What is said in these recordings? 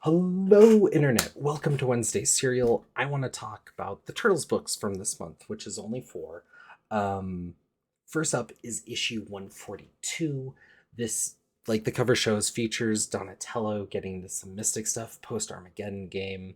Hello, Internet. Welcome to Wednesday Serial. I want to talk about the Turtles books from this month, which is only four. Um, First up is issue 142. This, like the cover shows, features Donatello getting into some mystic stuff post Armageddon game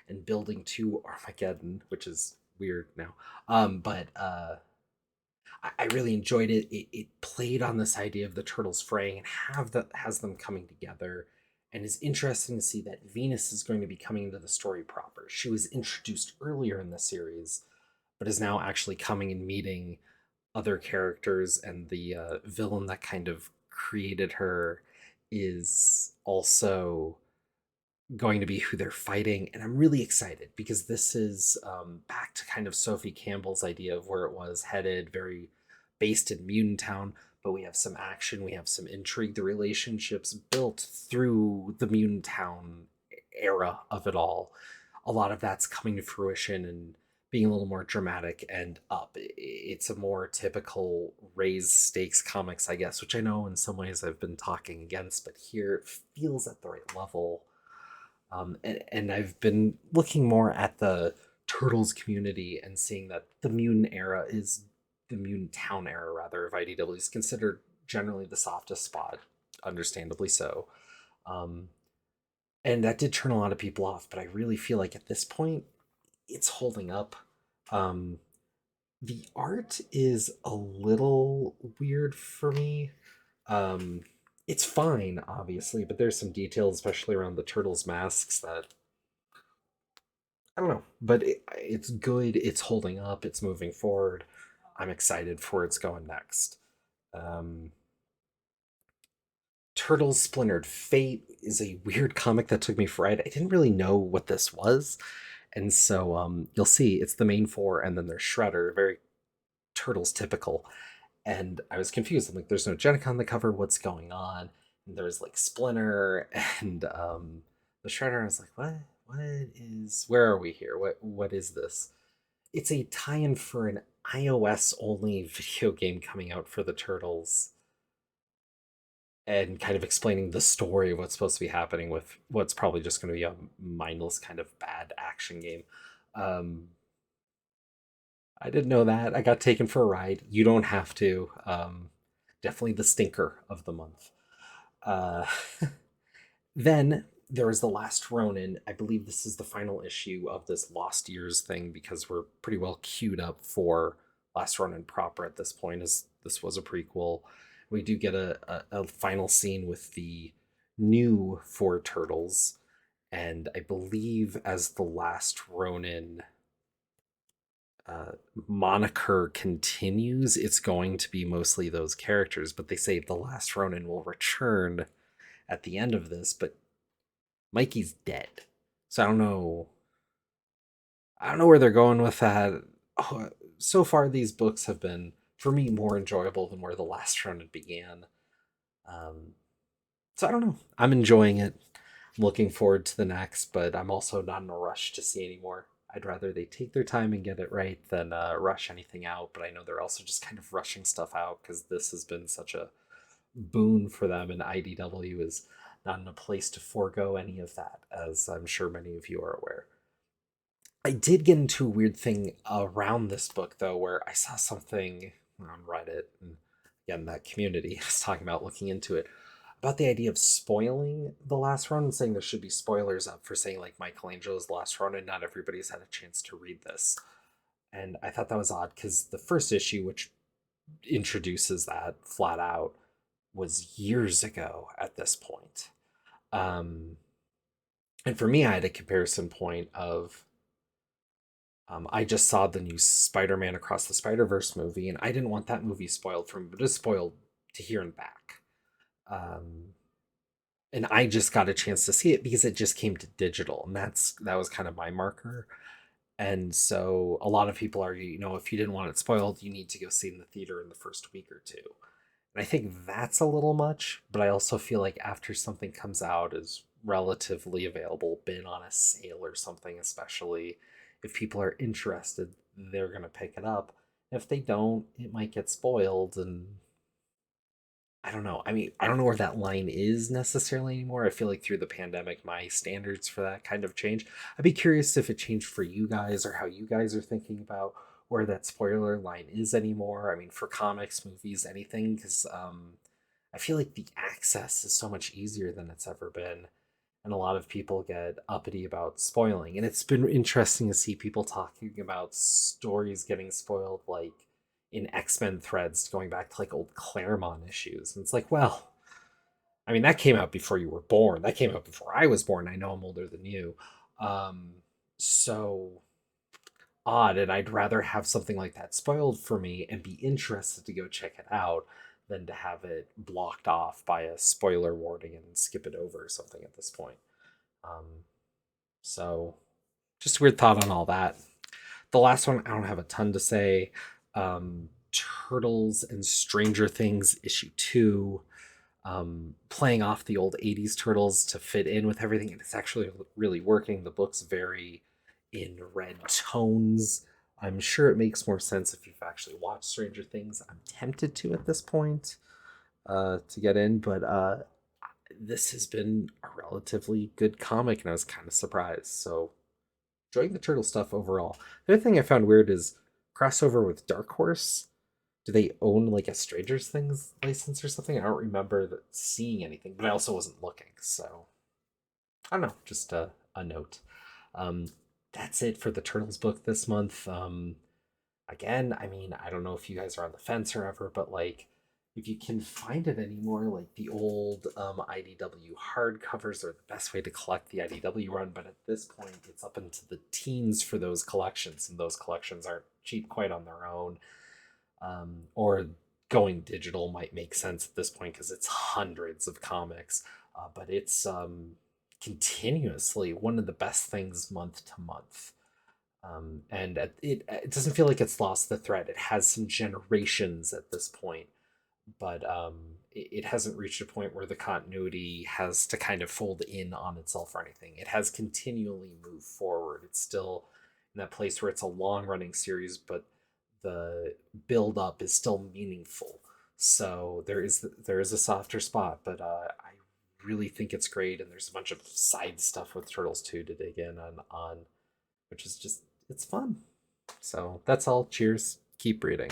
and building to Armageddon, which is weird now. But I really enjoyed it. It played on this idea of the turtles fraying and has them coming together. And it's interesting to see that Venus is going to be coming into the story proper. She was introduced earlier in the series, but is now actually coming and meeting other characters, and the villain that kind of created her is also going to be who they're fighting. And I'm really excited because this is back to kind of Sophie Campbell's idea of where it was headed, very based in Mutant Town. But we have some action, we have some intrigue, the relationships built through the Mutant Town era of it all. A lot of that's coming to fruition and being a little more dramatic and up. It's a more typical raised stakes comics, I guess, which I know in some ways I've been talking against, but here it feels at the right level. And I've been looking more at the Turtles community and seeing that the Mutant Town era, rather, of IDW is considered generally the softest spot, understandably so. Um, and that did turn a lot of people off, but I really feel like at this point, it's holding up. Um, the art is a little weird for me. Um, it's fine, obviously, but there's some details, especially around the turtles' masks, that I don't know, but it's good. It's holding up. It's moving forward. I'm excited for where it's going next. Um, Turtles Splintered Fate is a weird comic that took me for a ride. I didn't really know what this was, and so you'll see it's the main four, and then there's Shredder, very Turtles typical. And I was confused. I'm like, "There's no Jenica on the cover. What's going on?" And there's like Splinter and the Shredder. I was like, "What? What is? Where are we here? What is this?" It's a tie-in for an iOS only video game coming out for the Turtles, and kind of explaining the story of what's supposed to be happening with what's probably just going to be a mindless kind of bad action game. Um, I didn't know that. I got taken for a ride. You don't have to. Definitely the stinker of the month. Uh, then there is The Last Ronin. I believe this is the final issue of this Lost Years thing because we're pretty well queued up for Last Ronin proper at this point, as this was a prequel. We do get a final scene with the new four turtles, and I believe as the Last Ronin uh, moniker continues, it's going to be mostly those characters. But they say the Last Ronin will return at the end of this, but Mikey's dead. So I don't know. I don't know where they're going with that. Oh, so far, these books have been, for me, more enjoyable than where the Last Ronin began. Um, so I don't know. I'm enjoying it. I'm looking forward to the next, but I'm also not in a rush to see anymore. I'd rather they take their time and get it right than rush anything out. But I know they're also just kind of rushing stuff out because this has been such a boon for them, and IDW is not in a place to forego any of that, as I'm sure many of you are aware. I did get into a weird thing around this book, though, where I saw something on Reddit, and again, that community I was talking about looking into it, about the idea of spoiling the last run and saying there should be spoilers up for saying like Michelangelo's last run, and not everybody's had a chance to read this. And I thought that was odd because the first issue, which introduces that flat out, was years ago at this point. Um, and for me, I had a comparison point of I just saw the new Spider-Man Across the Spider-Verse movie, and I didn't want that movie spoiled for me, but it was spoiled to here and back. Um, and I just got a chance to see it because it just came to digital, and that was kind of my marker. And so a lot of people argue, if you didn't want it spoiled, you need to go see it in the theater in the first week or two. And I think that's a little much, but I also feel like after something comes out is relatively available, been on a sale or something, especially if people are interested, they're going to pick it up. If they don't, it might get spoiled, and I don't know. I mean, I don't know where that line is necessarily anymore. I feel like through the pandemic, my standards for that kind of changed. I'd be curious if it changed for you guys or how you guys are thinking about where that spoiler line is anymore. I mean, for comics, movies, anything, because I feel like the access is so much easier than it's ever been. And a lot of people get uppity about spoiling. And it's been interesting to see people talking about stories getting spoiled, like in X-Men threads going back to like old Claremont issues. And it's like, well, I mean, that came out before you were born. That came out before I was born. I know I'm older than you. Um, so odd. And I'd rather have something like that spoiled for me and be interested to go check it out than to have it blocked off by a spoiler warning and skip it over or something at this point. Um, so just a weird thought on all that. The last one, I don't have a ton to say. Turtles and Stranger Things issue 2, playing off the old 80s Turtles to fit in with everything, and it's actually really working. The book's very in red tones. I'm sure it makes more sense if you've actually watched Stranger Things. I'm tempted to at this point to get in, but this has been a relatively good comic, and I was kind of surprised. So enjoying the turtle stuff overall. The other thing I found weird is crossover with Dark Horse. Do they own like a Stranger Things license or something? I don't remember seeing anything, but I also wasn't looking. So I don't know, just a note. Um, that's it for the Turtles book this month. Again, I mean, I don't know if you guys are on the fence or ever, but like if you can find it anymore, like the old IDW hardcovers are the best way to collect the IDW run. But at this point, it's up into the teens for those collections, and those collections aren't cheap quite on their own. Or going digital might make sense at this point because it's hundreds of comics, but it's continuously one of the best things month to month. And it doesn't feel like it's lost the thread. It has some generations at this point, but it hasn't reached a point where the continuity has to kind of fold in on itself or anything. It has continually moved forward. It's still in that place where it's a long running series, but the build up is still meaningful. So there is a softer spot, but I really think it's great. And there's a bunch of side stuff with Turtles too to dig in on, which is just it's fun. So that's all. Cheers. Keep reading.